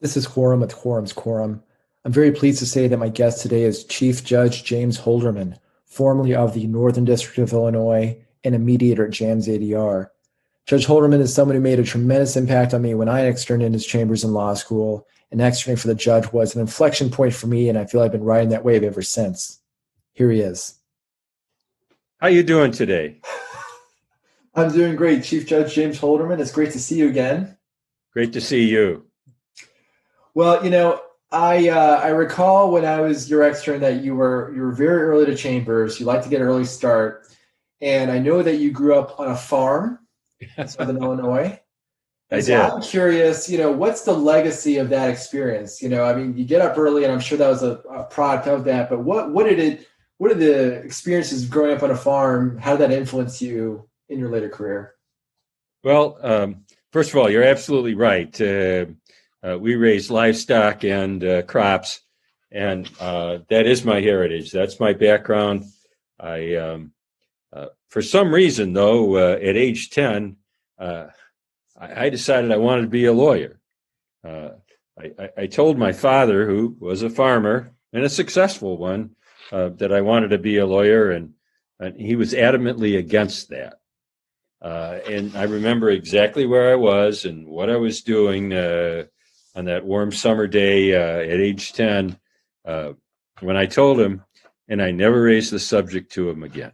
This is Quorum with Quorum's Quorum. I'm very pleased to say that my guest today is Chief Judge James Holderman, formerly of the Northern District of Illinois and a mediator at JAMS ADR. Judge Holderman is someone who made a tremendous impact on me when I externed in his chambers in law school, and externing for the judge was an inflection point for me, and I feel I've been riding that wave ever since. Here he is. How you doing today? I'm doing great, Chief Judge James Holderman. It's great to see you again. Great to see you. Well, I recall when I was your extern that you were very early to chambers. You like to get an early start, and I know that you grew up on a farm in Southern Illinois. I And so did. I'm curious, what's the legacy of that experience? I mean, you get up early, and I'm sure that was a product of that. But what did the experiences of growing up on a farm? How did that influence you in your later career? Well, first of all, you're absolutely right. We raise livestock and crops, and that is my heritage. That's my background. For some reason, though, at age 10, I decided I wanted to be a lawyer. Uh, I told my father, who was a farmer and a successful one, that I wanted to be a lawyer, and he was adamantly against that. And I remember exactly where I was and what I was doing on that warm summer day at age 10 when I told him, and I never raised the subject to him again.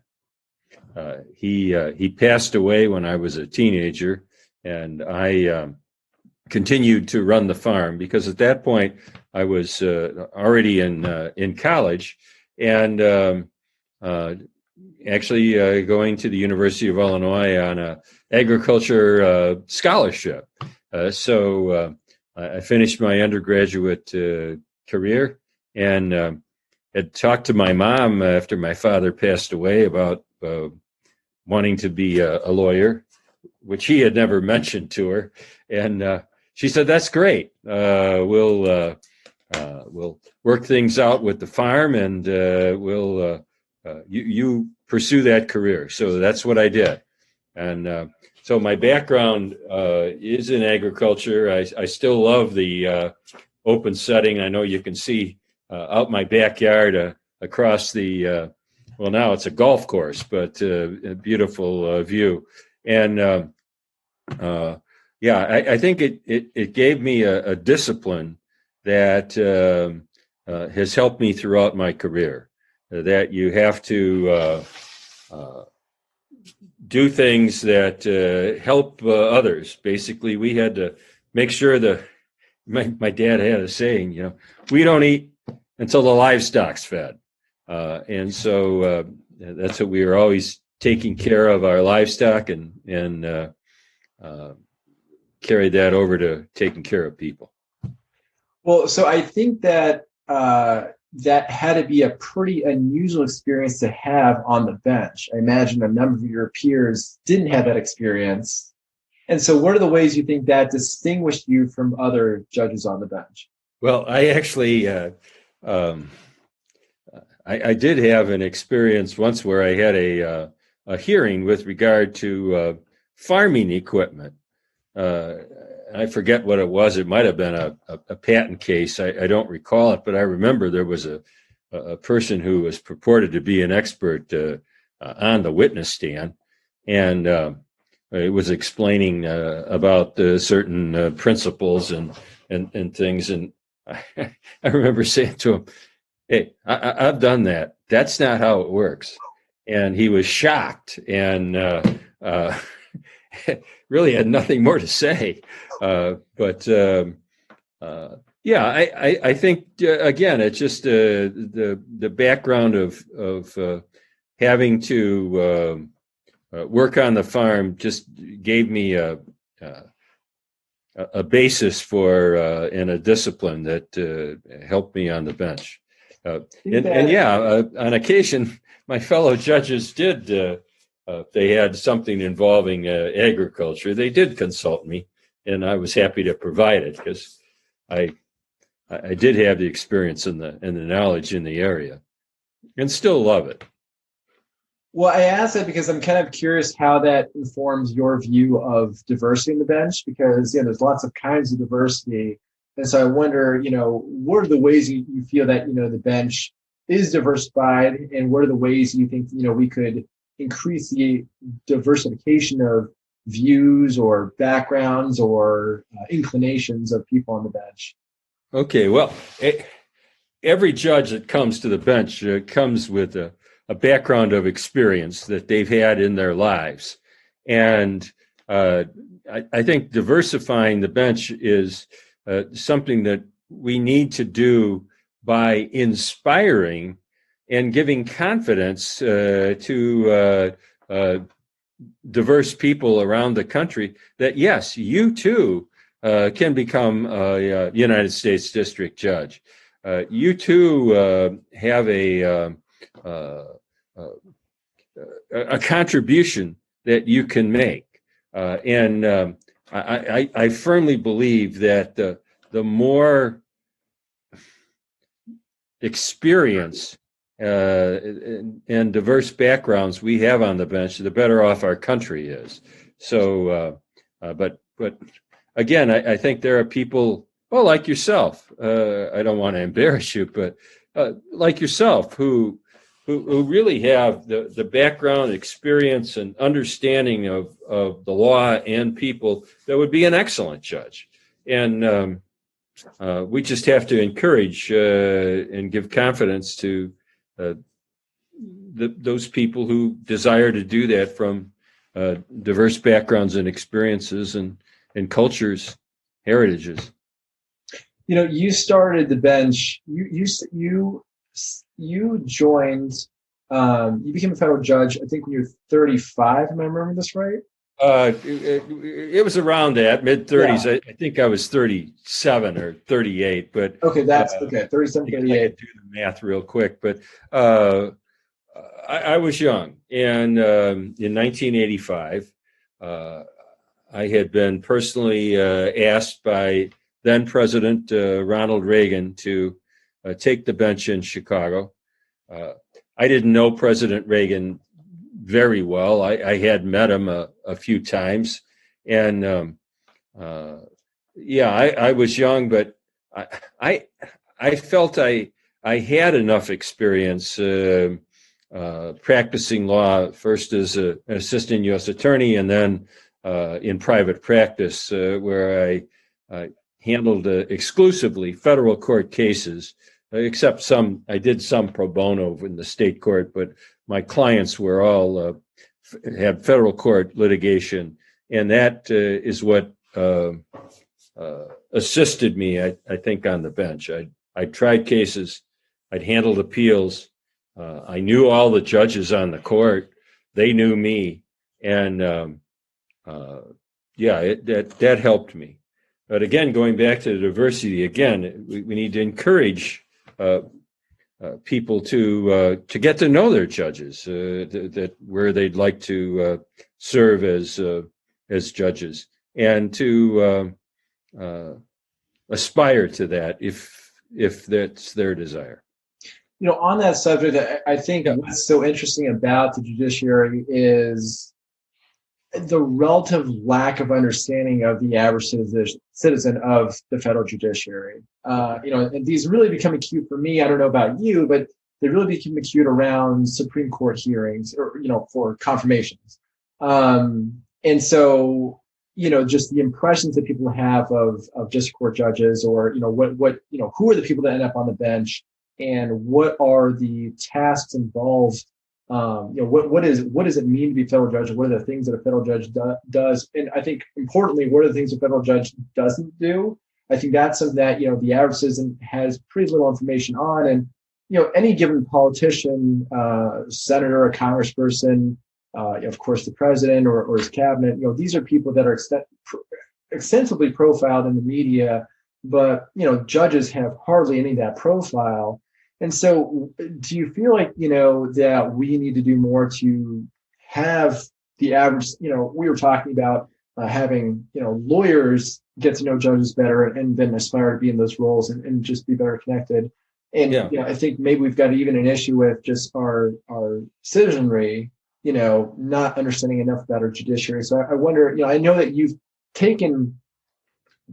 He passed away when I was a teenager, and I continued to run the farm because at that point I was already in college and actually going to the University of Illinois on a agriculture scholarship. So I finished my undergraduate career and had talked to my mom after my father passed away about wanting to be a lawyer, which he had never mentioned to her. And she said, "That's great. We'll work things out with the farm, and you pursue that career." So that's what I did. And so my background is in agriculture. I still love the open setting. I know you can see out my backyard across the, well, now it's a golf course, but a beautiful view. And yeah, I think it gave me a discipline that has helped me throughout my career. That you have to do things that help others. Basically, we had to make sure my dad had a saying, we don't eat until the livestock's fed. And so that's what we were always taking care of our livestock and carried that over to taking care of people. Well, so I think that that had to be a pretty unusual experience to have on the bench. I imagine a number of your peers didn't have that experience. And so what are the ways you think that distinguished you from other judges on the bench? Well, I actually, I did have an experience once where I had a hearing with regard to farming equipment. I forget what it was. It might have been a patent case. I don't recall it, but I remember there was a person who was purported to be an expert on the witness stand, and it was explaining about certain principles and things. And I remember saying to him, "Hey, I've done that. That's not how it works." And he was shocked and really had nothing more to say. But yeah, I think again, it's just the background of having to work on the farm just gave me a basis for and a discipline that helped me on the bench. And yeah, on occasion, my fellow judges did. If they had something involving agriculture, they did consult me, and I was happy to provide it because I did have the experience and the knowledge in the area, and still love it. Well, I ask that because I'm kind of curious how that informs your view of diversity in the bench, because there's lots of kinds of diversity. And so I wonder, what are the ways you feel that, the bench is diversified, and what are the ways you think, we could increase the diversification of views or backgrounds or inclinations of people on the bench? Okay, well, every judge that comes to the bench comes with a background of experience that they've had in their lives. And I think diversifying the bench is something that we need to do by inspiring and giving confidence to diverse people around the country that, yes, you too can become a United States District Judge. You too have a contribution that you can make. And I firmly believe that the more experience and diverse backgrounds we have on the bench, the better off our country is. So, but again, I think there are people, well, like yourself. I don't want to embarrass you, but like yourself, who really have the background, experience, and understanding of the law and people that would be an excellent judge. And we just have to encourage and give confidence to those people who desire to do that from diverse backgrounds and experiences and cultures, heritages. You started the bench. You joined. You became a federal judge, I think, when you were 35. Am I remembering this right? It was around that mid-30s. Yeah. I think I was 37 or 38, but okay, that's okay. 37, 38. I had to do the math real quick, but I was young, and in 1985, I had been personally asked by then President Ronald Reagan to take the bench in Chicago. I didn't know President Reagan very well. I had met him a few times, and I was young, but I felt I had enough experience practicing law, first as an assistant U.S. attorney, and then in private practice, where I handled exclusively federal court cases, except I did some pro bono in the state court, but my clients were all had federal court litigation, and that is what assisted me, I think, on the bench. I tried cases, I'd handled appeals, I knew all the judges on the court, they knew me, and that helped me. But again, going back to the diversity, again, we need to encourage people to get to know their judges, that where they'd like to serve as judges, and to aspire to that if that's their desire. On that subject, I think what's so interesting about the judiciary is the relative lack of understanding of the average citizen of the federal judiciary. And these really become acute for me. I don't know about you, but they really become acute around Supreme Court hearings or, for confirmations. And so, just the impressions that people have of district court judges, or, who are the people that end up on the bench, and what are the tasks involved. What does it mean to be a federal judge? What are the things that a federal judge does? And I think importantly, what are the things a federal judge doesn't do? I think that's something that, the average citizen has pretty little information on. And, any given politician, senator, a congressperson, of course, the president or his cabinet, these are people that are extensively profiled in the media, but, judges have hardly any of that profile. And so do you feel like, that we need to do more to have the average, we were talking about having, lawyers get to know judges better and then aspire to be in those roles and just be better connected. And, I think maybe we've got even an issue with just our citizenry, not understanding enough about our judiciary. So I wonder, I know that you've taken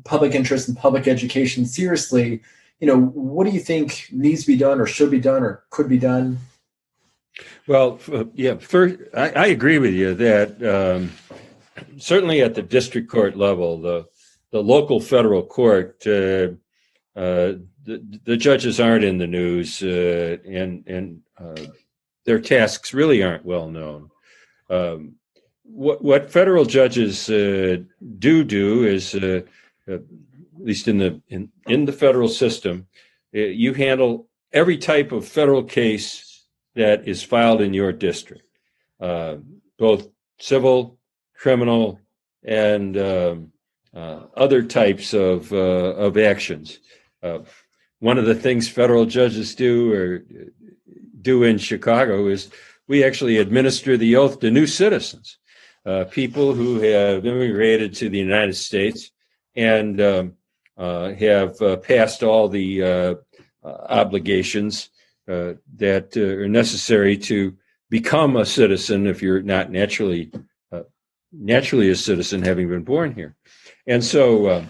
public interest and public education seriously, what do you think needs to be done or should be done or could be done? Well, yeah, first, I agree with you that certainly at the district court level, the local federal court, the judges aren't in the news, and their tasks really aren't well known. What federal judges do is, at least in the federal system, you handle every type of federal case that is filed in your district, both civil, criminal, and other types of actions. One of the things federal judges do in Chicago is we actually administer the oath to new citizens, people who have immigrated to the United States and have passed all the obligations that are necessary to become a citizen if you're not naturally a citizen, having been born here. And so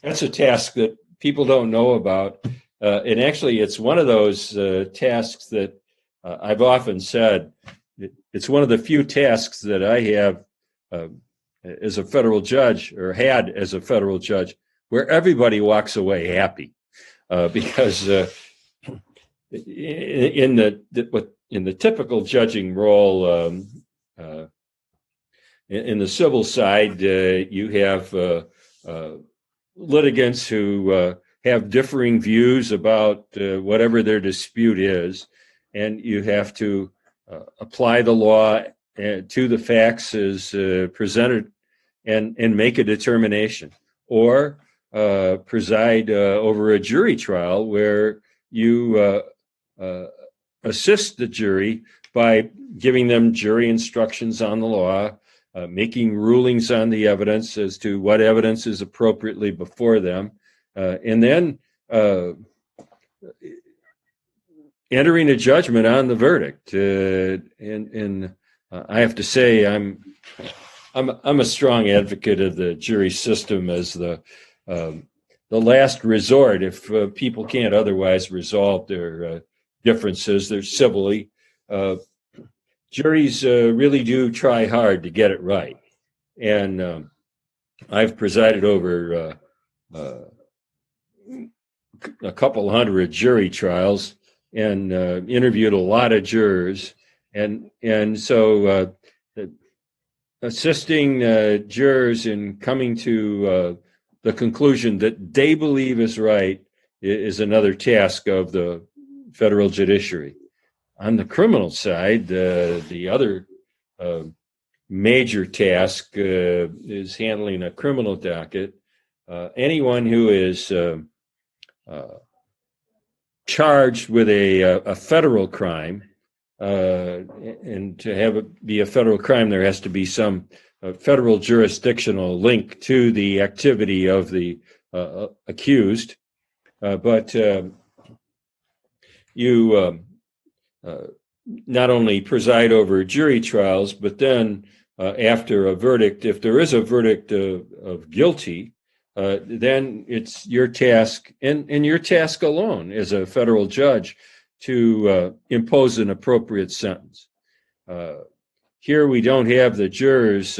that's a task that people don't know about. And actually, it's one of those tasks that I've often said, it's one of the few tasks that I have as a federal judge, or had as a federal judge, where everybody walks away happy, because in the typical judging role, in the civil side, you have litigants who have differing views about whatever their dispute is, and you have to apply the law to the facts as presented and make a determination, or preside over a jury trial where you assist the jury by giving them jury instructions on the law, making rulings on the evidence as to what evidence is appropriately before them, and then entering a judgment on the verdict. And I have to say, I'm a strong advocate of the jury system as the last resort if people can't otherwise resolve their differences. They're civilly. Juries really do try hard to get it right, and I've presided over a couple hundred jury trials and interviewed a lot of jurors, and so assisting jurors in coming to the conclusion that they believe is right is another task of the federal judiciary. On the criminal side, the other major task is handling a criminal docket. Anyone who is charged with a federal crime, and to have it be a federal crime, there has to be some federal jurisdictional link to the activity of the accused. But you not only preside over jury trials, but then after a verdict, if there is a verdict of guilty, then it's your task and your task alone as a federal judge to impose an appropriate sentence. Here we don't have the jurors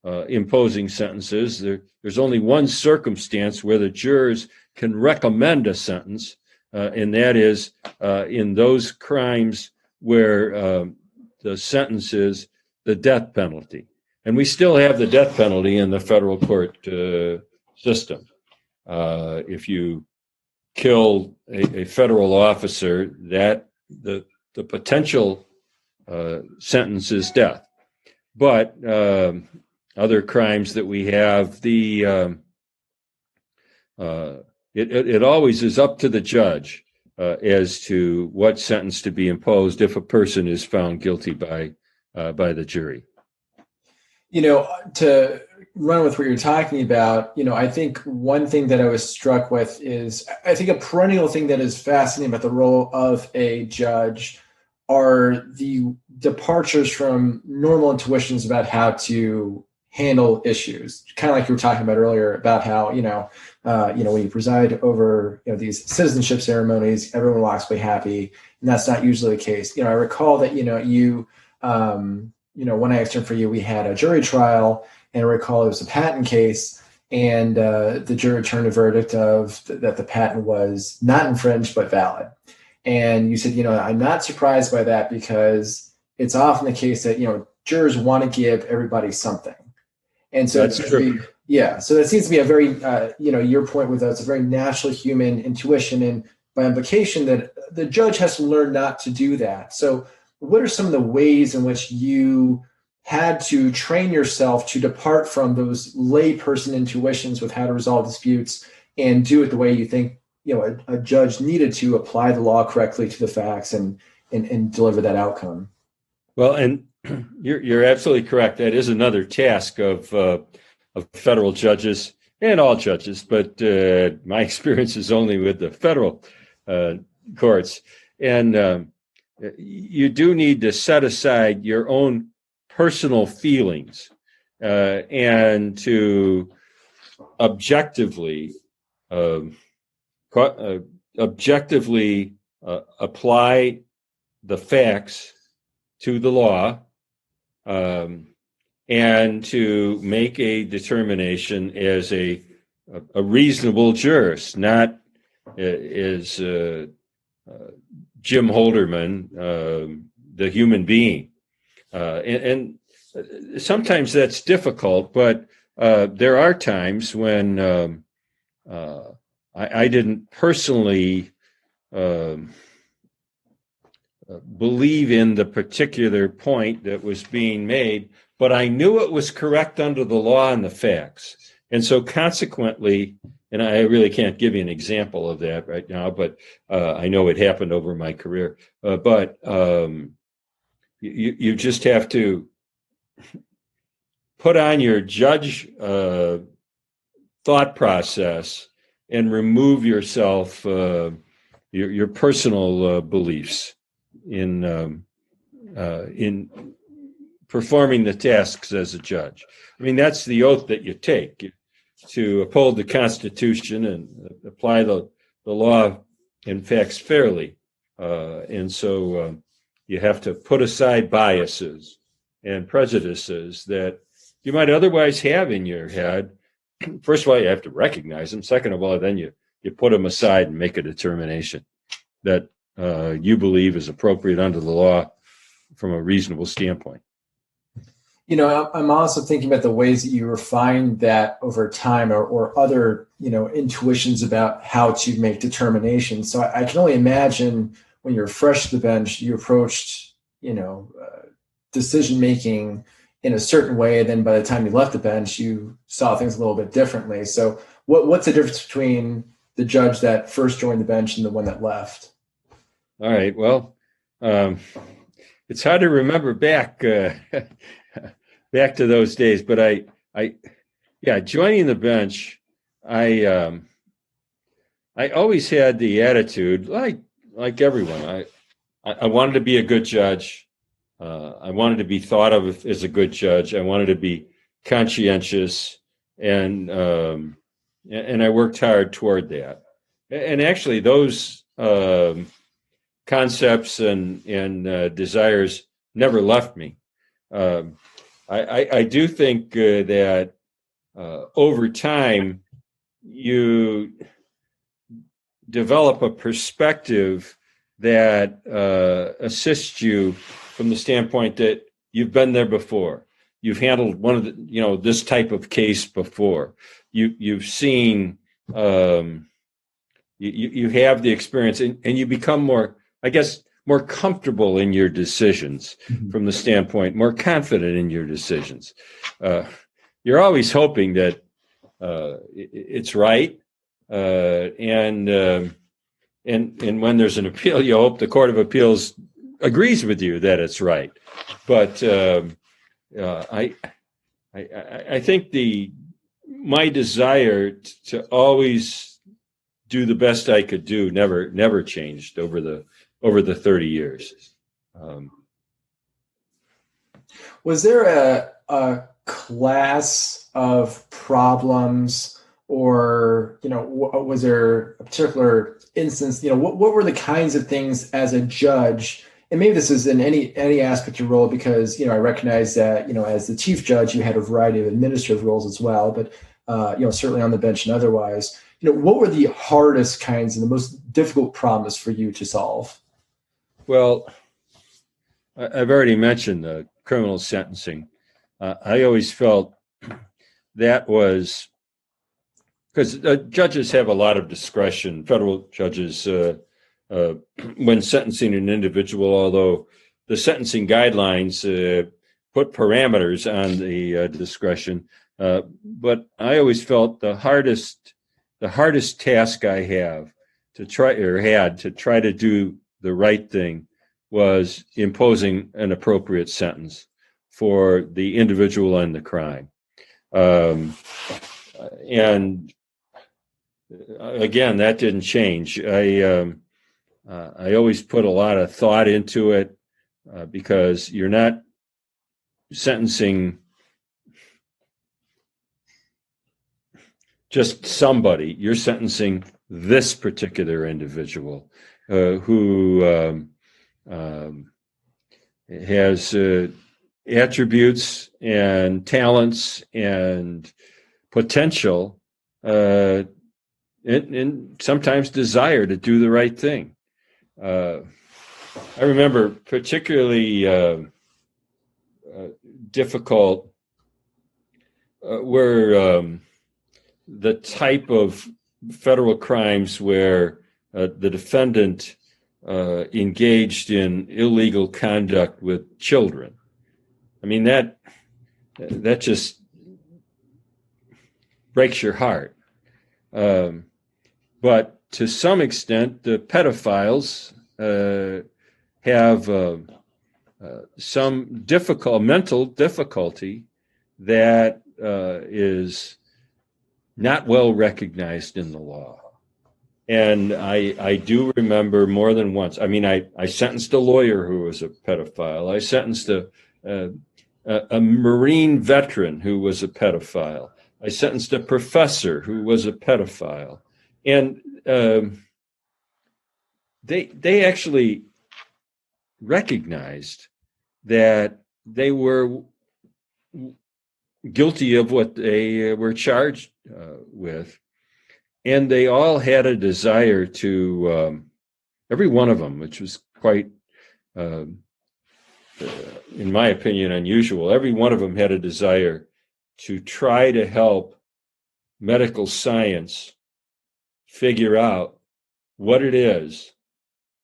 imposing sentences. There's only one circumstance where the jurors can recommend a sentence, and that is in those crimes where the sentence is the death penalty. And we still have the death penalty in the federal court system. If you kill a federal officer, that the potential sentence is death. But other crimes that we have, it always is up to the judge as to what sentence to be imposed if a person is found guilty by the jury. To run with what you're talking about, I think one thing that I was struck with is, I think a perennial thing that is fascinating about the role of a judge are the departures from normal intuitions about how to handle issues, kind of like you were talking about earlier about how, when you preside over, these citizenship ceremonies, everyone walks away happy, and that's not usually the case. I recall that, when I externed for you, we had a jury trial, and I recall it was a patent case, and the jury returned a verdict of that the patent was not infringed but valid. And you said, I'm not surprised by that, because it's often the case that, jurors want to give everybody something. And so That's true. So that seems to be a very, your point with us, a very natural human intuition, and by implication that the judge has to learn not to do that. So what are some of the ways in which you had to train yourself to depart from those layperson intuitions with how to resolve disputes and do it the way you think, a judge needed to apply the law correctly to the facts and deliver that outcome? Well, and you're absolutely correct. That is another task of federal judges and all judges, but my experience is only with the federal courts. And you do need to set aside your own personal feelings and to objectively apply the facts to the law, and to make a determination as a reasonable jurist, not as Jim Holderman, the human being. And sometimes that's difficult, but there are times when I didn't personally believe in the particular point that was being made, but I knew it was correct under the law and the facts. And so consequently, and I really can't give you an example of that right now, but I know it happened over my career. But you just have to put on your judge thought process and remove yourself, your personal beliefs in performing the tasks as a judge. I mean, that's the oath that you take, to uphold the Constitution and apply the law and facts fairly. And so you have to put aside biases and prejudices that you might otherwise have in your head. First of all, you have to recognize them. Second of all, then you put them aside and make a determination that you believe is appropriate under the law from a reasonable standpoint. I'm also thinking about the ways that you refine that over time, or other, intuitions about how to make determinations. So I can only imagine when you're fresh to the bench, you approached, decision-making in a certain way. And then by the time you left the bench, you saw things a little bit differently. So what's the difference between the judge that first joined the bench and the one that left? All right. Well, it's hard to remember back to those days, but joining the bench, I always had the attitude, like everyone, I wanted to be a good judge. I wanted to be thought of as a good judge. I wanted to be conscientious, and I worked hard toward that. And actually, those concepts and desires never left me. I do think that over time you develop a perspective that assists you from the standpoint that you've been there before. You've handled one of the, this type of case before. You've seen, you have the experience, and you become more comfortable in your decisions from the standpoint, more confident in your decisions. You're always hoping that it's right, and when there's an appeal, you hope the Court of Appeals agrees with you that it's right. But I think my desire to always do the best I could do never changed over the 30 years. Was there a class of problems, or was there a particular instance? What were the kinds of things as a judge? And maybe this is in any aspect of your role, because I recognize that as the chief judge you had a variety of administrative roles as well, but certainly on the bench and otherwise. What were the hardest kinds and the most difficult problems for you to solve? Well, I've already mentioned the criminal sentencing. I always felt that was because judges have a lot of discretion, federal judges, when sentencing an individual, although the sentencing guidelines put parameters on the discretion. But I always felt the hardest task I had to try to do the right thing was imposing an appropriate sentence for the individual and the crime. And again, that didn't change. I always put a lot of thought into it because you're not sentencing just somebody. You're sentencing this particular individual who has attributes and talents and potential and sometimes desire to do the right thing. I remember particularly difficult were the type of federal crimes where the defendant engaged in illegal conduct with children. I mean, that just breaks your heart. But to some extent, the pedophiles have some mental difficulty that is not well recognized in the law. And I do remember more than once. I mean, I sentenced a lawyer who was a pedophile. I sentenced a Marine veteran who was a pedophile. I sentenced a professor who was a pedophile. And they actually recognized that they were guilty of what they were charged with. And they all had a desire to, every one of them, which was quite, in my opinion, unusual. Every one of them had a desire to try to help medical science figure out what it is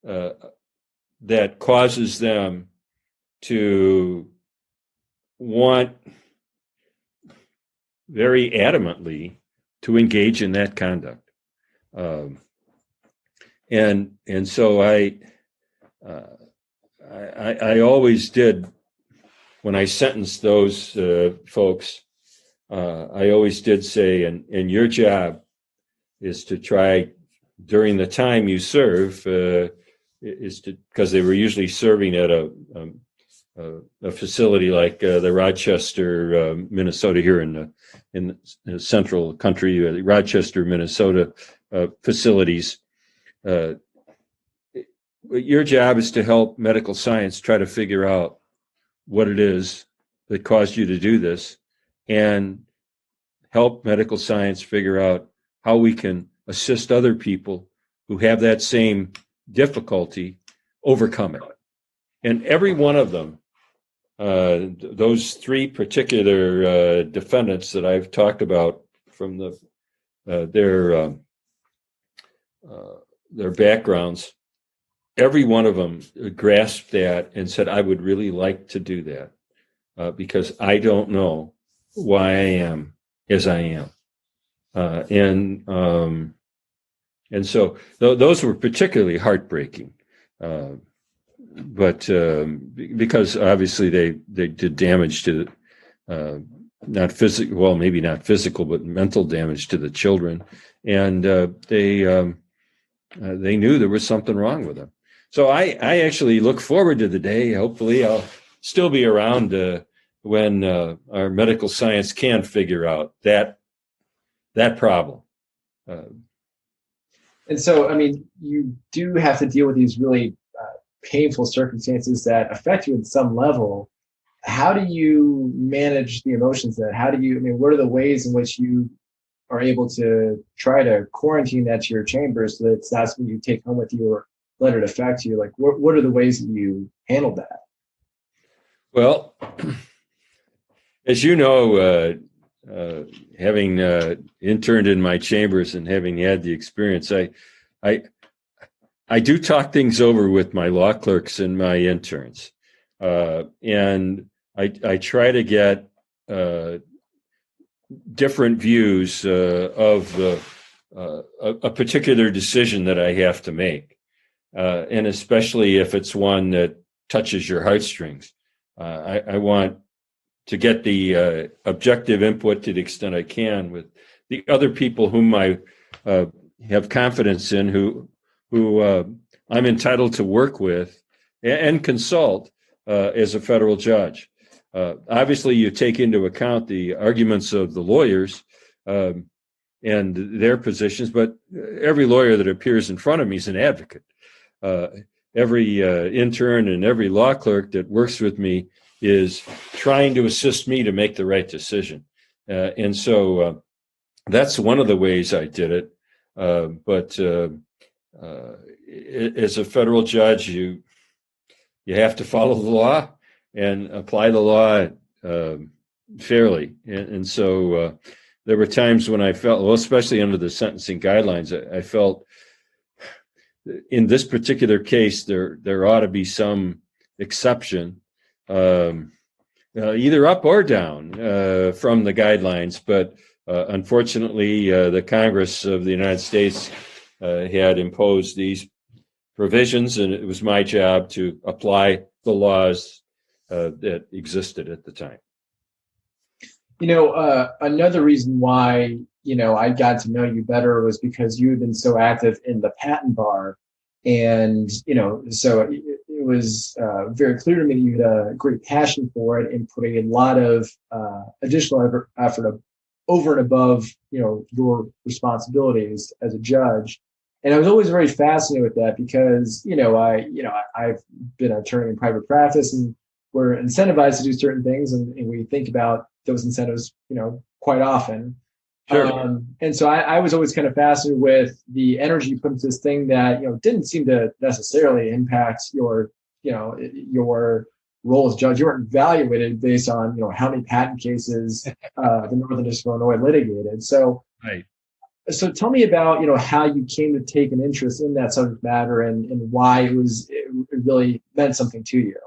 that causes them to want very adamantly to engage in that conduct. And so I always did, when I sentenced those folks, I always did say, and your job is to try during the time you serve, is to, because they were usually serving at a facility like the Rochester, Minnesota, here in the central country, the Rochester, Minnesota facilities. Your job is to help medical science try to figure out what it is that caused you to do this, and help medical science figure out how we can assist other people who have that same difficulty overcome it. And every one of them, those three particular defendants that I've talked about from their backgrounds, every one of them grasped that and said, I would really like to do that because I don't know why I am as I am. And so those were particularly heartbreaking. But because obviously they did damage to not physical, well, maybe not physical, but mental damage to the children, and they knew there was something wrong with them. So I actually look forward to the day. Hopefully, I'll still be around when our medical science can figure out that problem. And so, I mean, you do have to deal with these really painful circumstances that affect you at some level. How do you manage the emotions then? How do you, I mean, what are the ways in which you are able to try to quarantine that to your chamber so that it's not something you take home with you or let it affect you? Like, what are the ways that you handle that? Well, as you know, having interned in my chambers and having had the experience, I I do talk things over with my law clerks and my interns, and I try to get different views of a particular decision that I have to make, and especially if it's one that touches your heartstrings. I want to get the objective input to the extent I can with the other people whom I have confidence in, who I'm entitled to work with and consult as a federal judge. Obviously, you take into account the arguments of the lawyers and their positions, but every lawyer that appears in front of me is an advocate. Every intern and every law clerk that works with me is trying to assist me to make the right decision. And so that's one of the ways I did it. But as a federal judge, you have to follow the law and apply the law fairly. And so there were times when I felt, well, especially under the sentencing guidelines, I felt in this particular case, there ought to be some exception, either up or down from the guidelines. But unfortunately, the Congress of the United States had imposed these provisions, and it was my job to apply the laws that existed at the time. You know, another reason why, you know, I got to know you better was because you had been so active in the patent bar. And, you know, so it was very clear to me that you had a great passion for it and putting a lot of additional effort over and above, you know, your responsibilities as a judge. And I was always very fascinated with that because, I've been an attorney in private practice, and we're incentivized to do certain things, and we think about those incentives, you know, quite often. Sure. And so I was always kind of fascinated with the energy you put into this thing that, you know, didn't seem to necessarily impact your role as judge. You weren't evaluated based on, you know, how many patent cases the Northern District of Illinois litigated. So, Right. So tell me about, you know, how you came to take an interest in that subject matter and why it really meant something to you.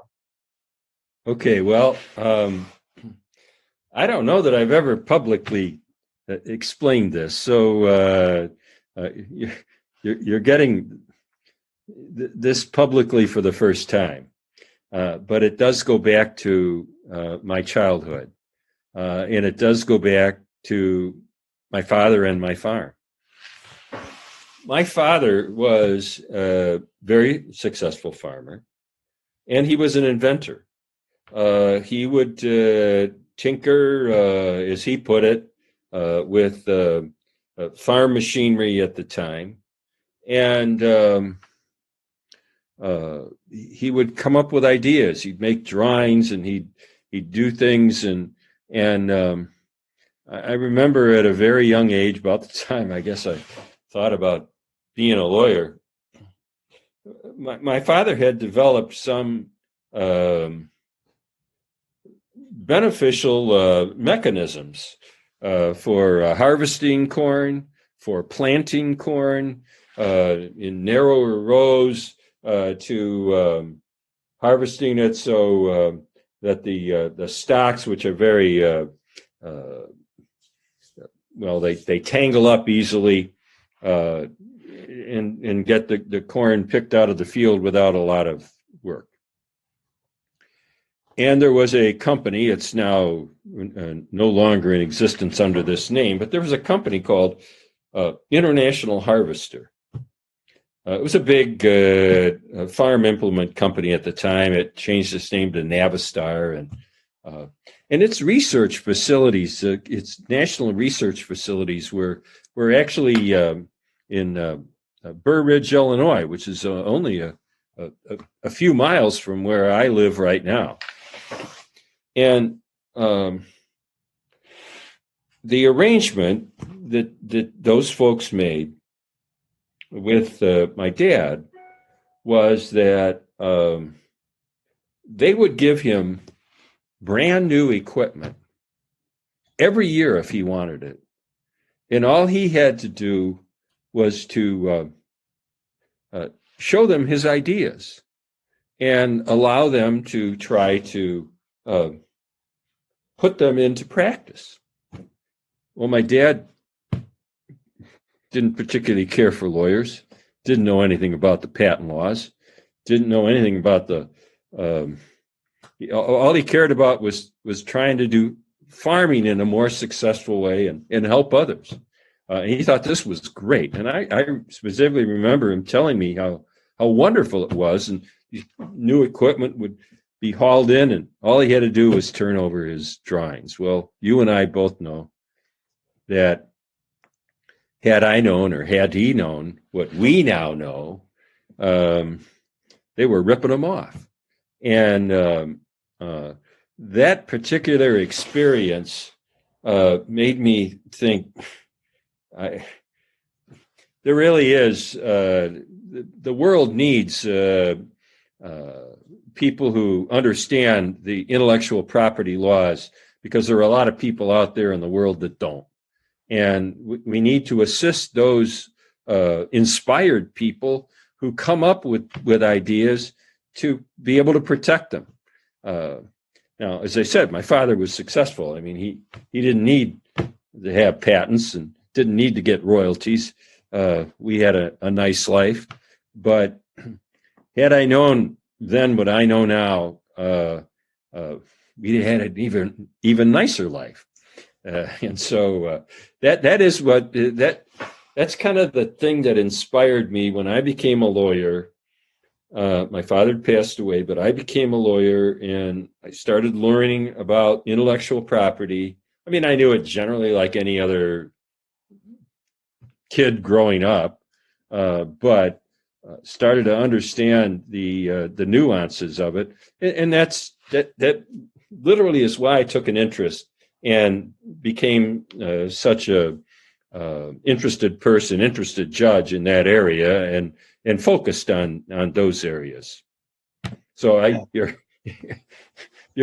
Okay. Well, I don't know that I've ever publicly explained this. So you're getting this publicly for the first time, but it does go back to my childhood, and it does go back to my father and my farm. My father was a very successful farmer, and he was an inventor. He would tinker, as he put it, with farm machinery at the time. And he would come up with ideas. He'd make drawings, and he'd do things. And I remember at a very young age, about the time I guess I thought about being a lawyer, my father had developed some beneficial mechanisms for harvesting corn, for planting corn in narrower rows, to harvesting it so that the stalks, which are very they tangle up easily, and get the corn picked out of the field without a lot of work. And there was a company, it's now no longer in existence under this name, but there was a company called International Harvester. It was a big farm implement company at the time. It changed its name to Navistar. its research facilities, its national research facilities, were actually in Burr Ridge, Illinois, which is only a few miles from where I live right now. And the arrangement that those folks made with my dad was that they would give him brand new equipment every year if he wanted it. And all he had to do was to show them his ideas and allow them to try to put them into practice. Well, my dad didn't particularly care for lawyers, didn't know anything about the patent laws, didn't know anything about the all he cared about was trying to do farming in a more successful way and help others. And he thought this was great. And I specifically remember him telling me how wonderful it was. And new equipment would be hauled in, and all he had to do was turn over his drawings. Well, you and I both know that had I known, or had he known what we now know, they were ripping them off. And that particular experience made me think, there really is, the world needs people who understand the intellectual property laws, because there are a lot of people out there in the world that don't. And we need to assist those inspired people who come up with ideas to be able to protect them. Now, as I said, my father was successful. I mean, he didn't need to have patents and didn't need to get royalties. We had a nice life. But had I known then what I know now, we had an even nicer life. And so that is what that's kind of the thing that inspired me when I became a lawyer. My father passed away, but I became a lawyer and I started learning about intellectual property. I mean, I knew it generally like any other kid growing up, but started to understand the nuances of it, and that literally is why I took an interest and became such a interested judge in that area, and focused on those areas. So you're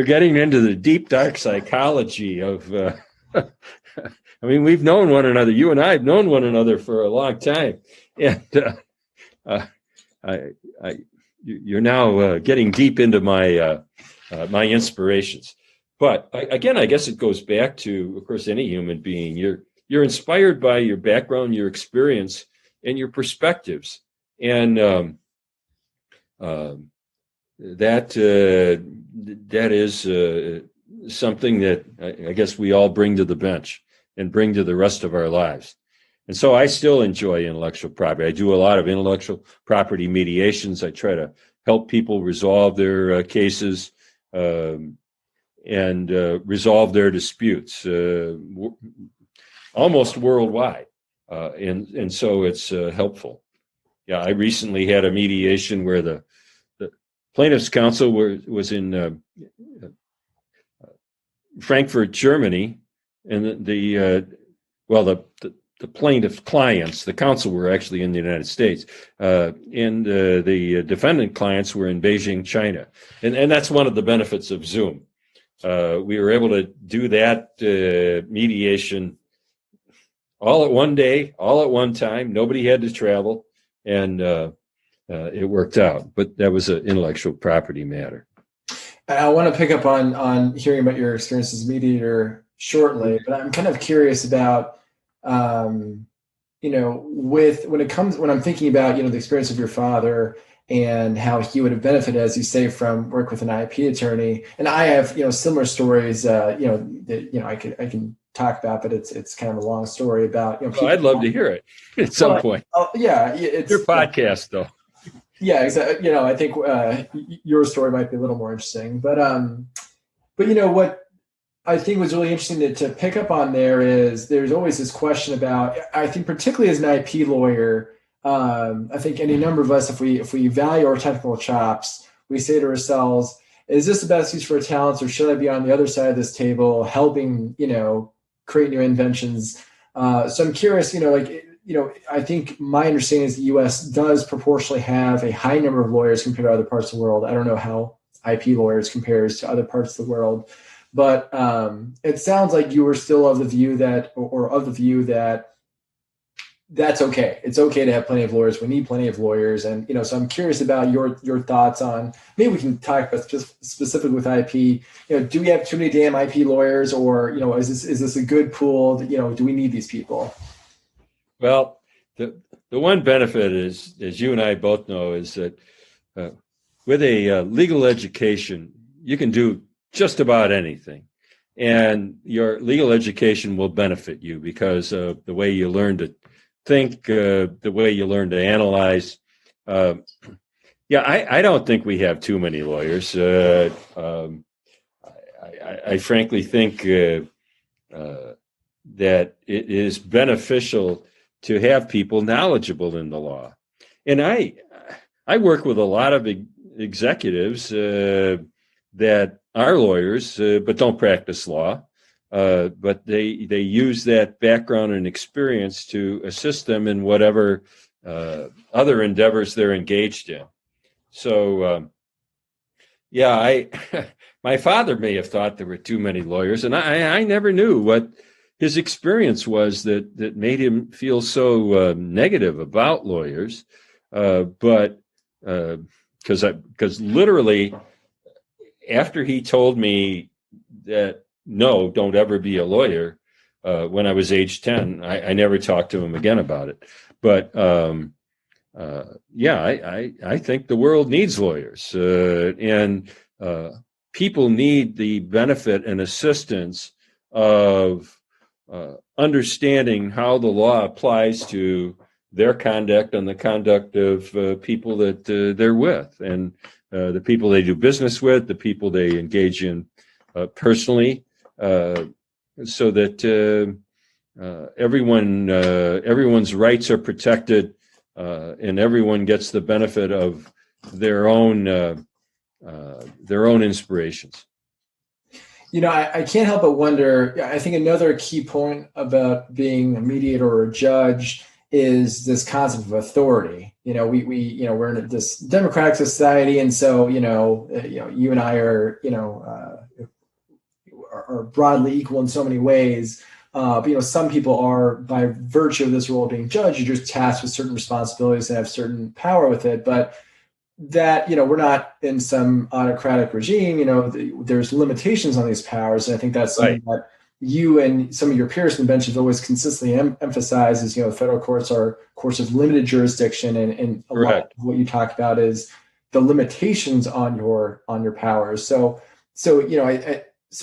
getting into the deep, dark psychology of. I mean, we've known one another. You and I have known one another for a long time, and you're now getting deep into my my inspirations. But again, I guess it goes back to, of course, any human being. You're inspired by your background, your experience, and your perspectives, and that is something that I guess we all bring to the bench and bring to the rest of our lives. And so I still enjoy intellectual property. I do a lot of intellectual property mediations. I try to help people resolve their cases and resolve their disputes almost worldwide. And so it's helpful. Yeah, I recently had a mediation where the plaintiff's counsel was in Frankfurt, Germany, and the plaintiff clients, the counsel, were actually in the United States, and the defendant clients were in Beijing, China, and that's one of the benefits of Zoom. We were able to do that mediation all at one day, all at one time. Nobody had to travel, and it worked out. But that was an intellectual property matter. I want to pick up on hearing about your experience as a mediator shortly, but I'm kind of curious about, when I'm thinking about, the experience of your father and how he would have benefited, as you say, from work with an IP attorney. And I have, similar stories, that I can talk about, but it's kind of a long story about, I'd love to hear it at some point. Yeah. It's your podcast though. Yeah, exactly. I think your story might be a little more interesting, but what I think was really interesting to pick up on there is there's always this question about, I think particularly as an IP lawyer, I think any number of us, if we value our technical chops, we say to ourselves, is this the best use for our talents, or should I be on the other side of this table helping, create new inventions? So I'm curious, I think my understanding is the U.S. does proportionally have a high number of lawyers compared to other parts of the world. I don't know how IP lawyers compares to other parts of the world. But it sounds like you were still of the view that, or of the view that that's okay. It's okay to have plenty of lawyers. We need plenty of lawyers, and so I'm curious about your thoughts on. Maybe we can talk about just specifically with IP. Do we have too many damn IP lawyers, or is this a good pool? Do we need these people? Well, the one benefit is, as you and I both know, is that with a legal education, you can do just about anything. And your legal education will benefit you because of the way you learn to think, the way you learn to analyze. I don't think we have too many lawyers. I frankly think that it is beneficial to have people knowledgeable in the law. And I work with a lot of executives that are lawyers, but don't practice law. But they use that background and experience to assist them in whatever other endeavors they're engaged in. So, my father may have thought there were too many lawyers, and I never knew what his experience was that made him feel so negative about lawyers. But because literally, after he told me that, no, don't ever be a lawyer, when I was age 10, I never talked to him again about it. But I think the world needs lawyers, and people need the benefit and assistance of understanding how the law applies to their conduct and the conduct of people that they're with, and the people they do business with, the people they engage in personally, so that everyone's rights are protected, and everyone gets the benefit of their own inspirations. I can't help but wonder. I think another key point about being a mediator or a judge is this concept of authority. We're in this democratic society, and so you and I are broadly equal in so many ways. But some people are, by virtue of this role of being judge, you're just tasked with certain responsibilities and have certain power with it. But that we're not in some autocratic regime. There's limitations on these powers, and I think that's something that you and some of your peers on the bench have always consistently emphasized. Is the federal courts are courts of limited jurisdiction, and a lot of what you talk about is the limitations on your powers. So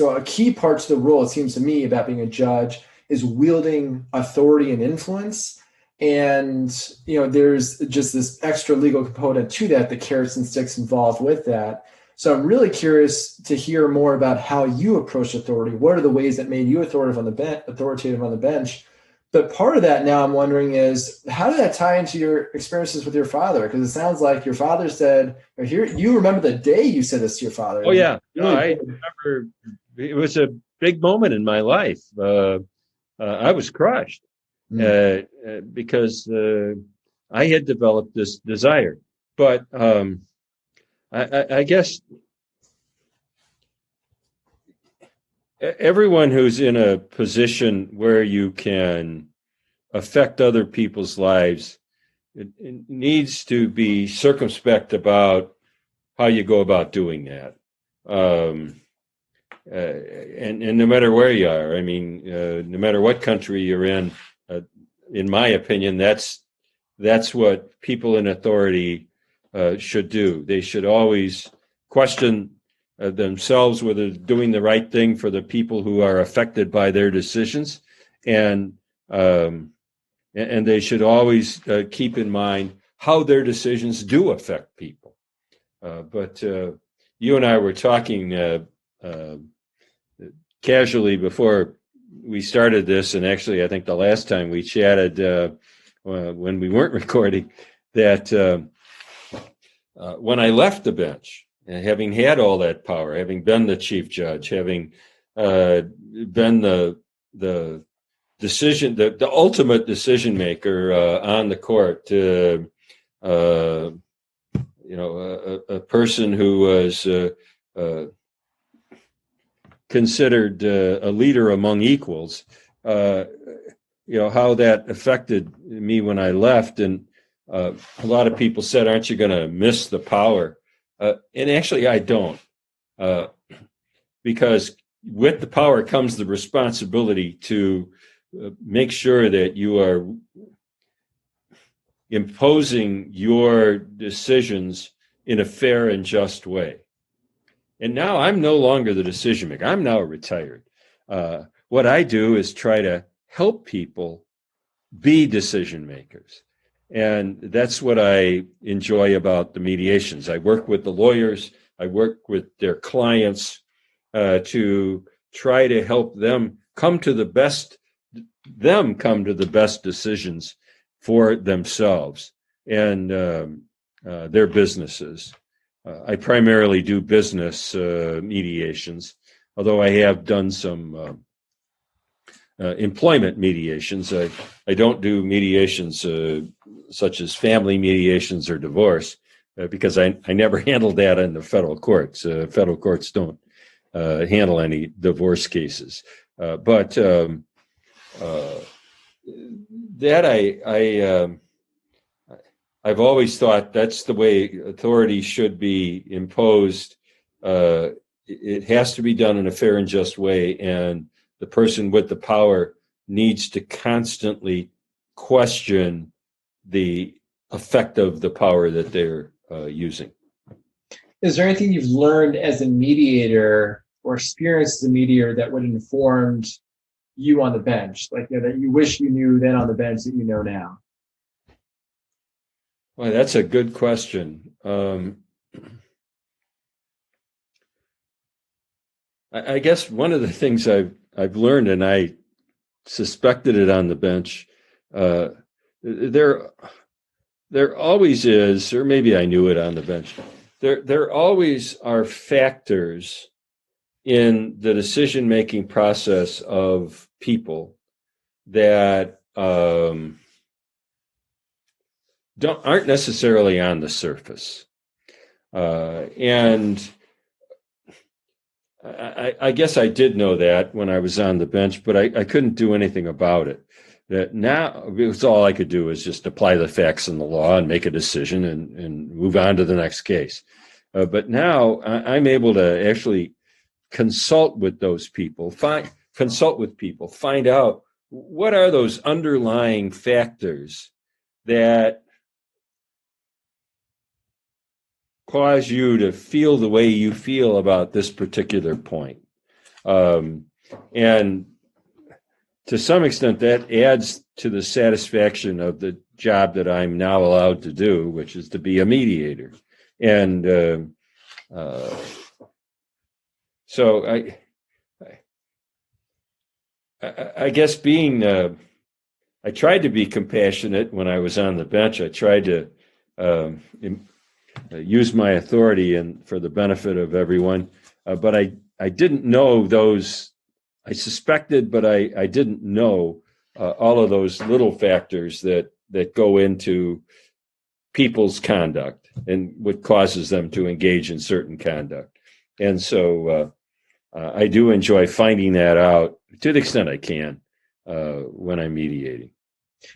a key part to the role, it seems to me, about being a judge is wielding authority and influence. And, there's just this extra legal component to that, the carrots and sticks involved with that. So I'm really curious to hear more about how you approach authority. What are the ways that made you authoritative on the bench? But part of that now I'm wondering is, how did that tie into your experiences with your father? Because it sounds like your father said, you remember the day you said this to your father. Oh, yeah. I remember it was a big moment in my life. I was crushed because I had developed this desire. But I guess everyone who's in a position where you can affect other people's lives, it needs to be circumspect about how you go about doing that. And no matter where you are, no matter what country you're in my opinion, that's what people in authority should do. They should always question themselves whether they're doing the right thing for the people who are affected by their decisions, and they should always keep in mind how their decisions do affect people. But you and I were talking casually before we started this, and actually I think the last time we chatted when we weren't recording, that when I left the bench, and having had all that power, having been the chief judge, having been the decision, the ultimate decision maker on the court, a person who was considered a leader among equals, how that affected me when I left. And a lot of people said, aren't you going to miss the power? And actually, I don't, because with the power comes the responsibility to make sure that you are imposing your decisions in a fair and just way. And now I'm no longer the decision maker. I'm now retired. What I do is try to help people be decision makers. And that's what I enjoy about the mediations. I work with the lawyers. I work with their clients to try to help them come to the best decisions for themselves and their businesses. I primarily do business mediations, although I have done some employment mediations. I don't do mediations such as family mediations or divorce because I never handled that in the federal courts. Federal courts don't handle any divorce cases. But that I've always thought that's the way authority should be imposed. It has to be done in a fair and just way, and the person with the power needs to constantly question the effect of the power that they're using. Is there anything you've learned as a mediator or experienced as a mediator that would have informed you on the bench, like that you wish you knew then on the bench that you know now? Well, that's a good question. I guess one of the things I've learned, and I suspected it on the bench, there always is, or maybe I knew it on the bench. There always are factors in the decision-making process of people that aren't necessarily on the surface, and I guess I did know that when I was on the bench, but I couldn't do anything about it. That now it was all I could do is just apply the facts in the law and make a decision and move on to the next case. But now I'm able to actually consult with those people, find out what are those underlying factors that cause you to feel the way you feel about this particular point. And to some extent, that adds to the satisfaction of the job that I'm now allowed to do, which is to be a mediator. And so I guess I tried to be compassionate when I was on the bench. I tried to use my authority for the benefit of everyone, but I didn't know those. I suspected, but I didn't know all of those little factors that go into people's conduct and what causes them to engage in certain conduct. And so I do enjoy finding that out to the extent I can when I'm mediating.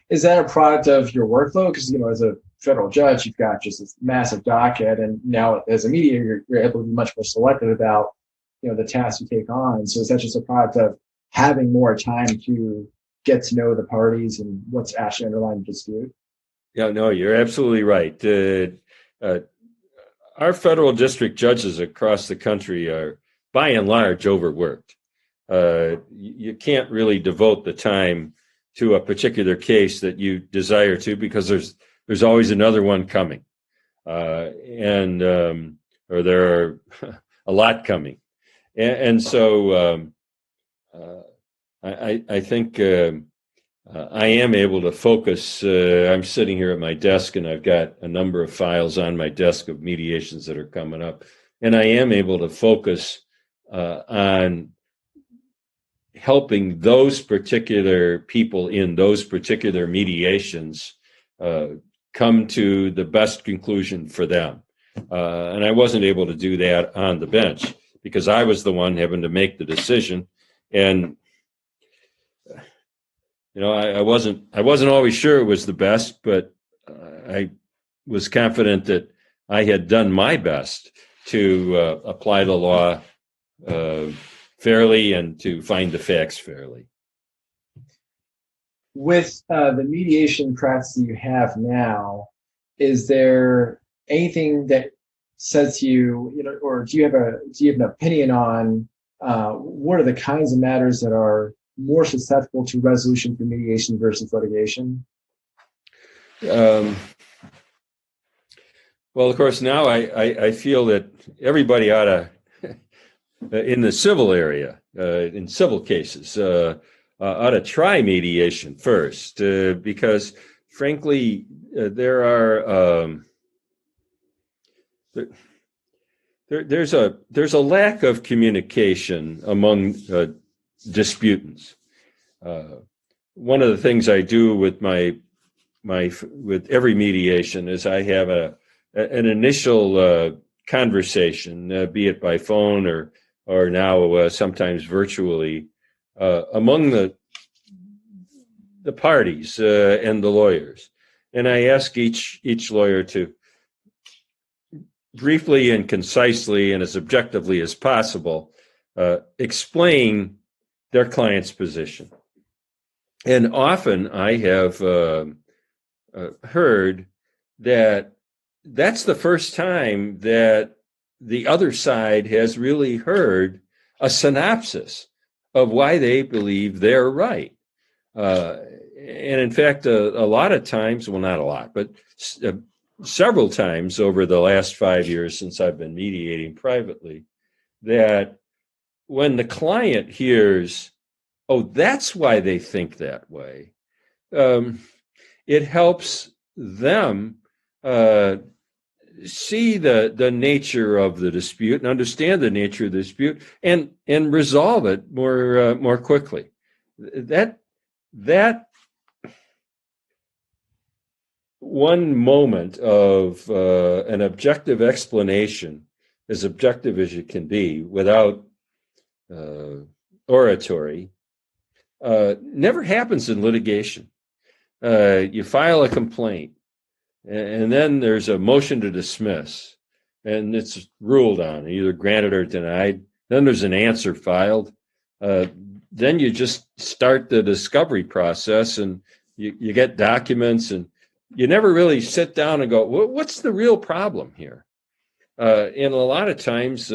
Is that a product of your workload? Because, as a federal judge, you've got just this massive docket, and now as a mediator, you're able to be much more selective about, the tasks you take on. So is that just a product of having more time to get to know the parties and what's actually underlying the dispute? Yeah, no, you're absolutely right. Our federal district judges across the country are, by and large, overworked. You can't really devote the time to a particular case that you desire to because there's always another one coming, or there are a lot coming, and so I think I am able to focus. I'm sitting here at my desk, and I've got a number of files on my desk of mediations that are coming up, and I am able to focus on helping those particular people in those particular mediations come to the best conclusion for them. And I wasn't able to do that on the bench because I was the one having to make the decision. And I wasn't always sure it was the best, but I was confident that I had done my best to apply the law fairly and to find the facts fairly. With the mediation practice that you have now, is there anything that says to you, or do you have an opinion on what are the kinds of matters that are more susceptible to resolution through mediation versus litigation? Well, of course, now I feel that everybody ought to, in the civil area, in civil cases, ought to try mediation first, because, frankly, there's a lack of communication among disputants. One of the things I do with with every mediation is I have an initial conversation, be it by phone or now sometimes virtually, among the parties and the lawyers, and I ask each lawyer to briefly and concisely and as objectively as possible explain their client's position. And often I have heard that that's the first time that the other side has really heard a synopsis of why they believe they're right. And in fact, a lot of times, well, not a lot, but several times over the last 5 years since I've been mediating privately, that when the client hears, oh, that's why they think that way, it helps them see the nature of the dispute and understand the nature of the dispute and resolve it more quickly. That one moment of an objective explanation, as objective as it can be without oratory, never happens in litigation. You file a complaint, and then there's a motion to dismiss, and it's ruled on, either granted or denied. Then there's an answer filed. Then you just start the discovery process, and you get documents, and you never really sit down and go, what's the real problem here? And a lot of times,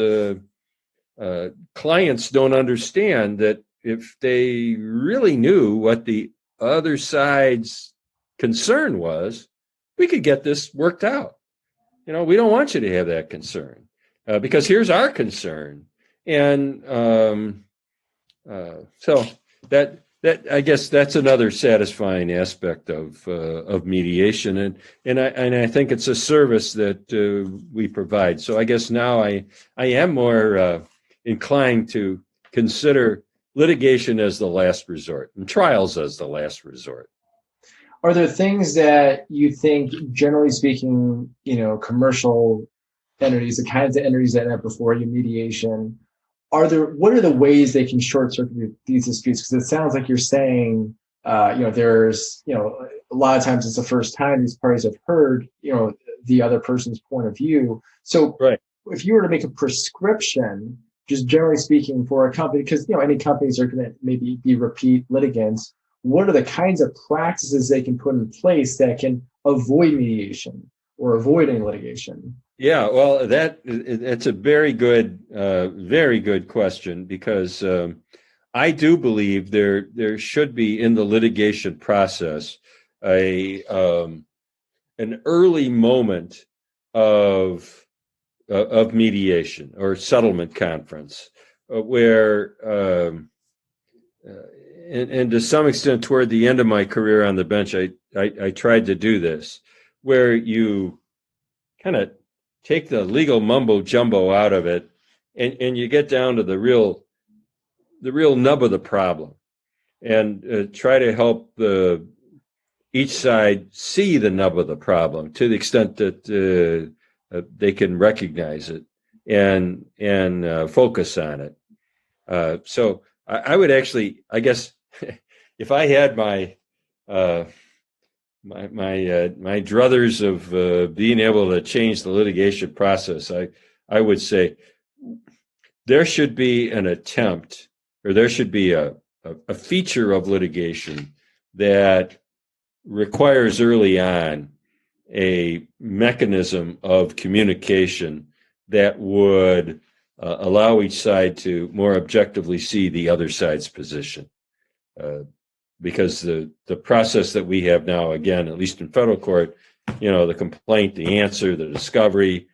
clients don't understand that if they really knew what the other side's concern was, we could get this worked out. We don't want you to have that concern because here's our concern. And so that I guess that's another satisfying aspect of mediation, and I think it's a service that we provide. So I guess now I am more inclined to consider litigation as the last resort and trials as the last resort. Are there things that you think, generally speaking, commercial entities, the kinds of entities that have before you mediation, what are the ways they can short circuit these disputes? Because it sounds like you're saying, there's, a lot of times it's the first time these parties have heard, the other person's point of view. So right. If you were to make a prescription, just generally speaking for a company, because, any companies are going to maybe be repeat litigants, what are the kinds of practices they can put in place that can avoid mediation or avoiding litigation? Yeah, well, that's a very good question, because I do believe there should be in the litigation process an early moment of mediation or settlement conference where and to some extent toward the end of my career on the bench, I tried to do this, where you kind of take the legal mumbo jumbo out of it, and you get down to the real nub of the problem, and try to help each side see the nub of the problem to the extent that they can recognize it and focus on it. So I would actually, I guess, if I had my druthers of being able to change the litigation process, I would say there should be an attempt, or there should be a feature of litigation that requires early on a mechanism of communication that would allow each side to more objectively see the other side's position. Because the process that we have now, again, at least in federal court, the complaint, the answer, the discovery,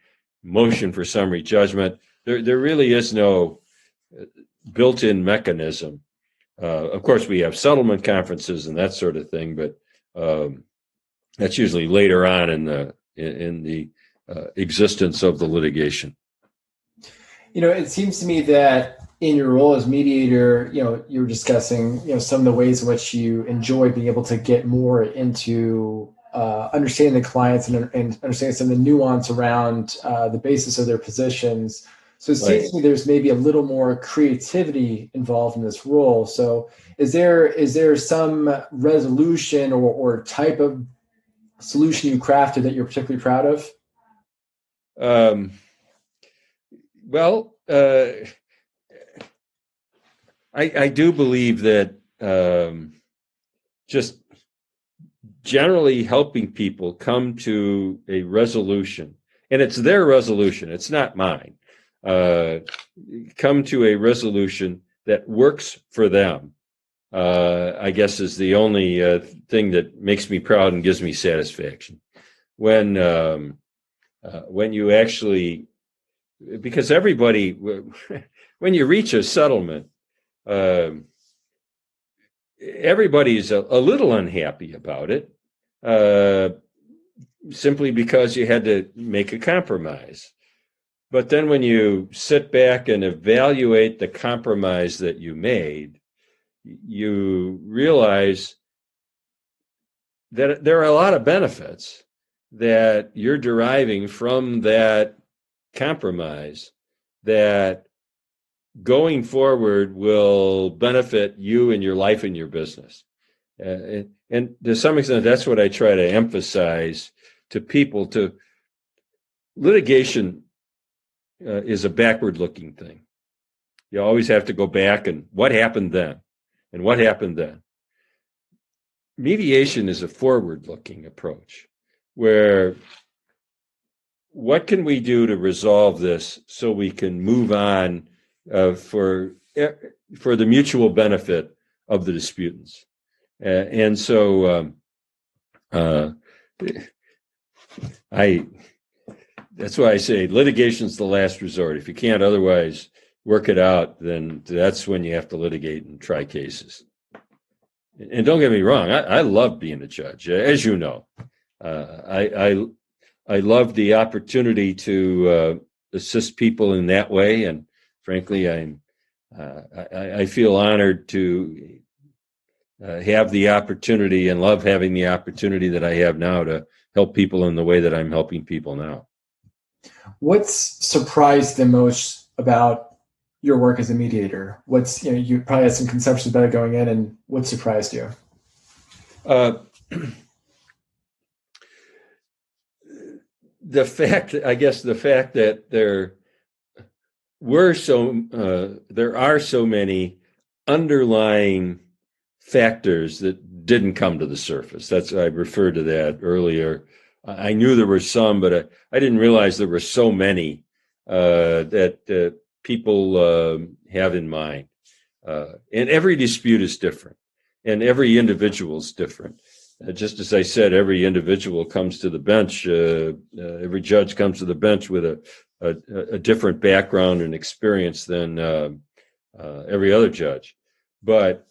motion for summary judgment, there really is no built-in mechanism. Of course, we have settlement conferences and that sort of thing, but that's usually later on in the existence of the litigation. It seems to me that in your role as mediator, you were discussing, some of the ways in which you enjoy being able to get more into understanding the clients and understanding some of the nuance around the basis of their positions. So it seems to me there's maybe a little more creativity involved in this role. So is there some resolution or type of solution you crafted that you're particularly proud of? Well, I do believe that just generally helping people come to a resolution, and it's their resolution, it's not mine, come to a resolution that works for them, I guess is the only thing that makes me proud and gives me satisfaction. When you actually, because everybody, when you reach a settlement, everybody's a little unhappy about it, simply because you had to make a compromise. But then when you sit back and evaluate the compromise that you made, you realize that there are a lot of benefits that you're deriving from that compromise that going forward will benefit you and your life and your business. And to some extent, that's what I try to emphasize to people. To litigation is a backward-looking thing. You always have to go back and what happened then, and what happened then. Mediation is a forward-looking approach, where what can we do to resolve this so we can move on for the mutual benefit of the disputants. And so that's why I say litigation's the last resort. If you can't otherwise work it out, then that's when you have to litigate and try cases. And don't get me wrong, I love being a judge, as you know. I love the opportunity to assist people in that way, and frankly, I feel honored to have the opportunity and love having the opportunity that I have now to help people in the way that I'm helping people now. What's surprised the most about your work as a mediator? You probably had some conceptions about it going in, and what surprised you? The fact that there are so many underlying factors that didn't come to the surface. I referred to that earlier. I knew there were some, but I didn't realize there were so many that people have in mind. And every dispute is different, and every individual is different. Just as I said, every individual comes to the bench. Every judge comes to the bench with a different background and experience than every other judge. but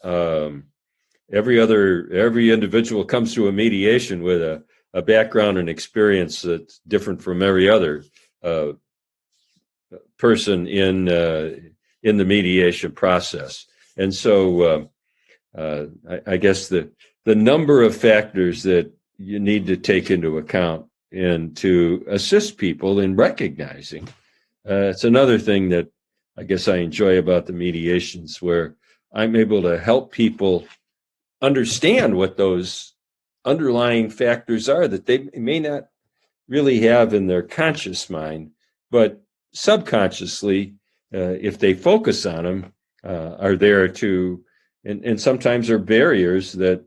every individual comes to a mediation with a background and experience that's different from every other person in the mediation process. And so I guess the number of factors that you need to take into account and to assist people in recognizing. It's another thing that I guess I enjoy about the mediations, where I'm able to help people understand what those underlying factors are that they may not really have in their conscious mind, but subconsciously, if they focus on them, are there to, and sometimes are barriers that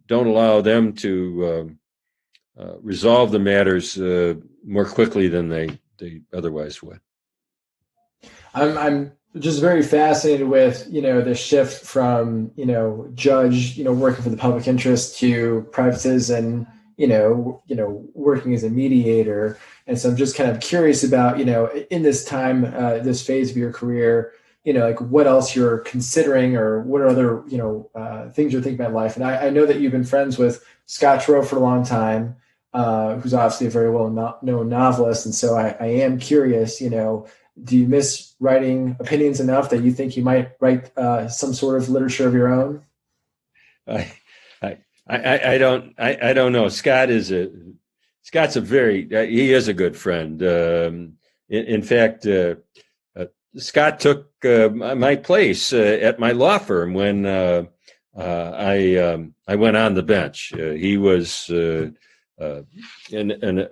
don't allow them to resolve the matters more quickly than they otherwise would. I'm just very fascinated with, the shift from, judge, working for the public interest to private citizen, working as a mediator. And so I'm just kind of curious about, in this time, this phase of your career, like what else you're considering, or what are other, things you're thinking about in life. And I know that you've been friends with Scott Turow for a long time, who's obviously a very well-known novelist. And so I am curious, do you miss writing opinions enough that you think you might write some sort of literature of your own? I don't know. Scott's a he is a good friend. In fact, Scott took my place at my law firm when I went on the bench. He was a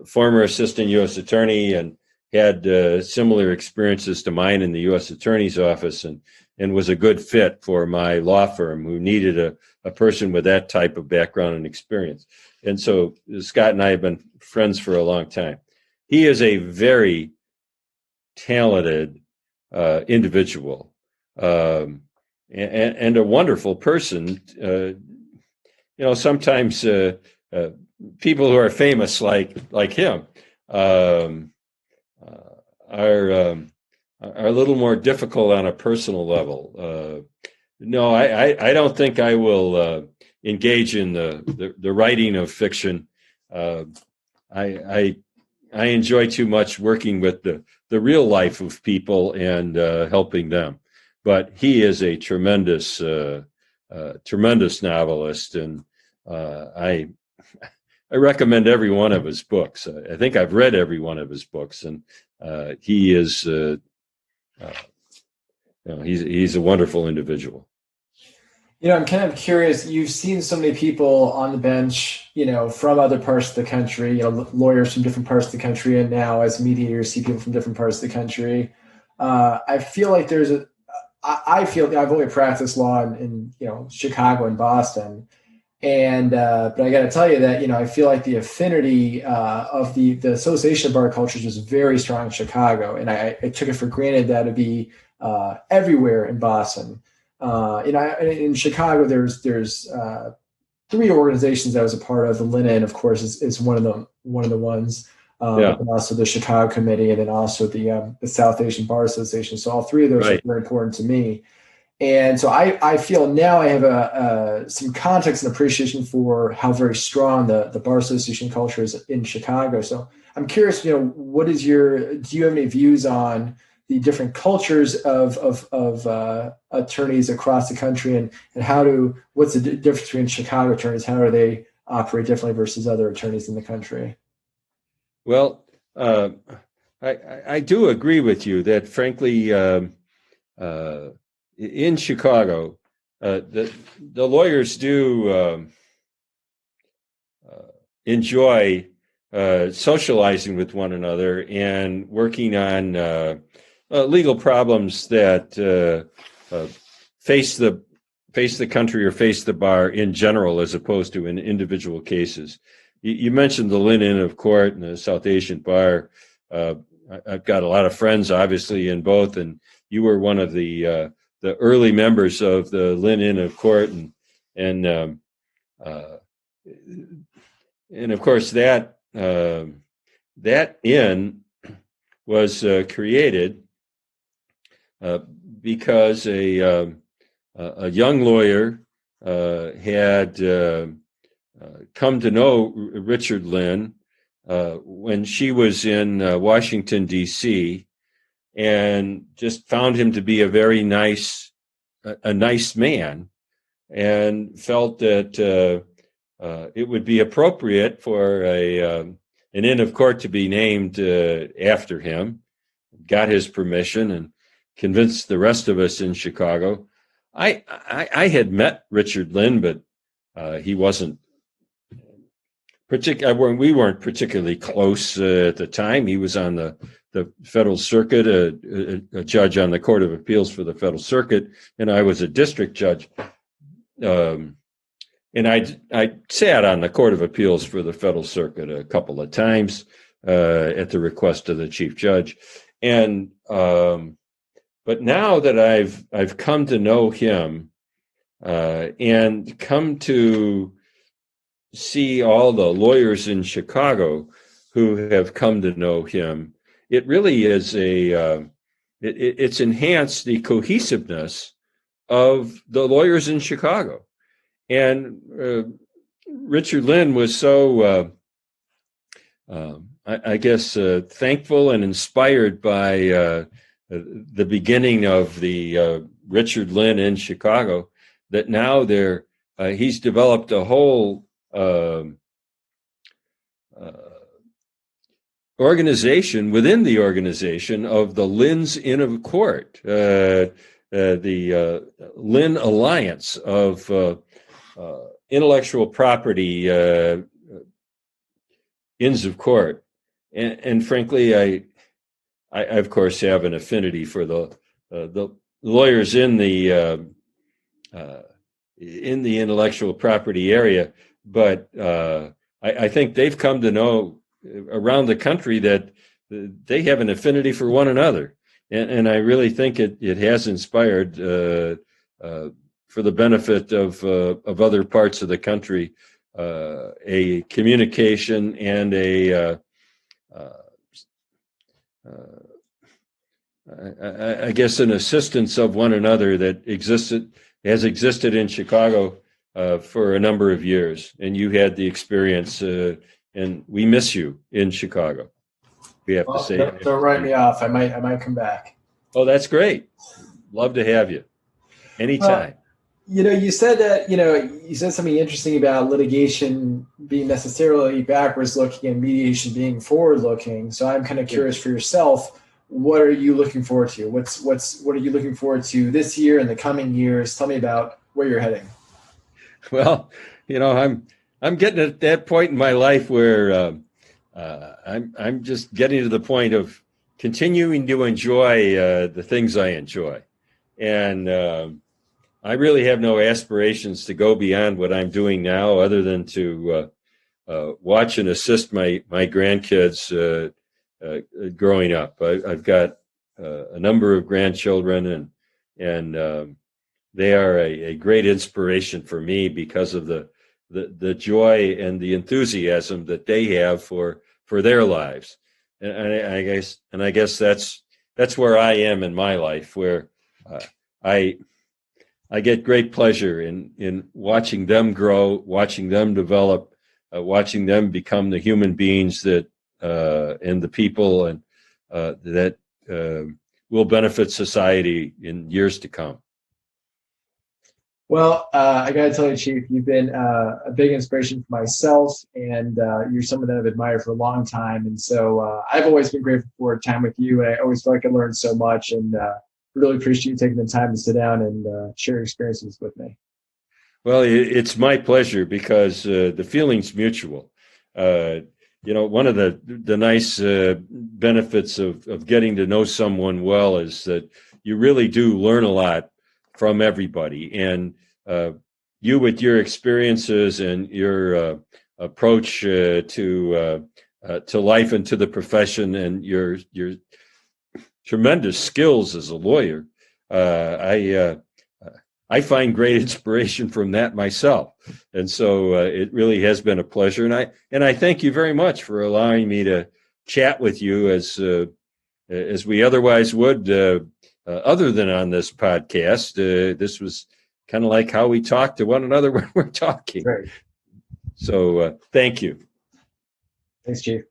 former assistant U.S. attorney and had similar experiences to mine in the U.S. Attorney's Office, and was a good fit for my law firm, who needed a person with that type of background and experience. And so Scott and I have been friends for a long time. He is a very talented individual and a wonderful person. Sometimes people who are famous like him are a little more difficult on a personal level. No, I don't think I will engage in the writing of fiction. I enjoy too much working with the real life of people and helping them. But he is a tremendous novelist, and I recommend every one of his books. I think I've read every one of his books, and he is he's a wonderful individual. I'm kind of curious. You've seen so many people on the bench, from other parts of the country, lawyers from different parts of the country, and now as mediators, see people from different parts of the country. I feel like I feel I've only practiced law in Chicago and Boston, and but I got to tell you that I feel like the affinity of the Association of Bar Cultures is very strong in Chicago, and I took it for granted that it'd be everywhere in Boston. In Chicago, there's three organizations I was a part of. The Linen, of course, is one of the ones, and also the Chicago Committee, and then also the South Asian Bar Association. So all three of those are very important to me. And so I feel now I have some context and appreciation for how very strong the Bar Association culture is in Chicago. So I'm curious, do you have any views on the different cultures of attorneys across the country, and what's the difference between Chicago attorneys? How do they operate differently versus other attorneys in the country? Well, I do agree with you that, frankly, in Chicago, the lawyers do enjoy socializing with one another and working on legal problems that face the country or face the bar in general, as opposed to in individual cases. You mentioned the Linen of Court and the South Asian Bar. I've got a lot of friends, obviously, in both, and you were one of the early members of the Linen of Court, and of course that inn was created because a a young lawyer had come to know Richard Lynn when she was in Washington, D.C., and just found him to be a very nice man, and felt that it would be appropriate for an Inn of Court to be named after him. Got his permission and convinced the rest of us in Chicago. I had met Richard Lynn, but he wasn't we weren't particularly close at the time. He was on the Federal Circuit, a judge on the Court of Appeals for the Federal Circuit, and I was a district judge. And I sat on the Court of Appeals for the Federal Circuit a couple of times at the request of the Chief Judge. And but now that I've come to know him and come to see all the lawyers in Chicago who have come to know him, it really is it's enhanced the cohesiveness of the lawyers in Chicago. And Richard Lynn was so, I guess, thankful and inspired by the beginning of the Richard Lynn in Chicago, that now he's developed a whole organization within the organization of the Lynn's Inn of Court, the Lynn Alliance of intellectual property inns of court, and frankly, I of course have an affinity for the lawyers in the intellectual property area, but I think they've come to know around the country that they have an affinity for one another, and I really think it has inspired for the benefit of other parts of the country a communication and I guess an assistance of one another that has existed in Chicago for a number of years. And you had the experience, and we miss you in Chicago. We have to say. Don't write me off. I might come back. Oh, that's great. Love to have you anytime. You said that, you said something interesting about litigation being necessarily backwards looking and mediation being forward looking. So I'm kind of curious for yourself, what are you looking forward to? What are you looking forward to this year and the coming years? Tell me about where you're heading. Well, I'm getting at that point in my life where I'm just getting to the point of continuing to enjoy the things I enjoy. And I really have no aspirations to go beyond what I'm doing now, other than to watch and assist my grandkids growing up. I've got a number of grandchildren, and they are a great inspiration for me because of the joy and the enthusiasm that they have for their lives. And I guess that's where I am in my life, where I get great pleasure in watching them grow, watching them develop, watching them become the human beings that and the people and that will benefit society in years to come. Well, I got to tell you, Chief, you've been a big inspiration for myself, and you're someone that I've admired for a long time. And so I've always been grateful for time with you. And I always feel like I learned so much, and really appreciate you taking the time to sit down and share your experiences with me. Well, it's my pleasure, because the feeling's mutual. One of the nice benefits of getting to know someone well is that you really do learn a lot from everybody. And you, with your experiences and your approach to life and to the profession, and your tremendous skills as a lawyer, I find great inspiration from that myself. And so it really has been a pleasure. And I thank you very much for allowing me to chat with you as we otherwise would, other than on this podcast. This was kind of like how we talk to one another when we're talking. Right. So thank you. Thanks, Chief.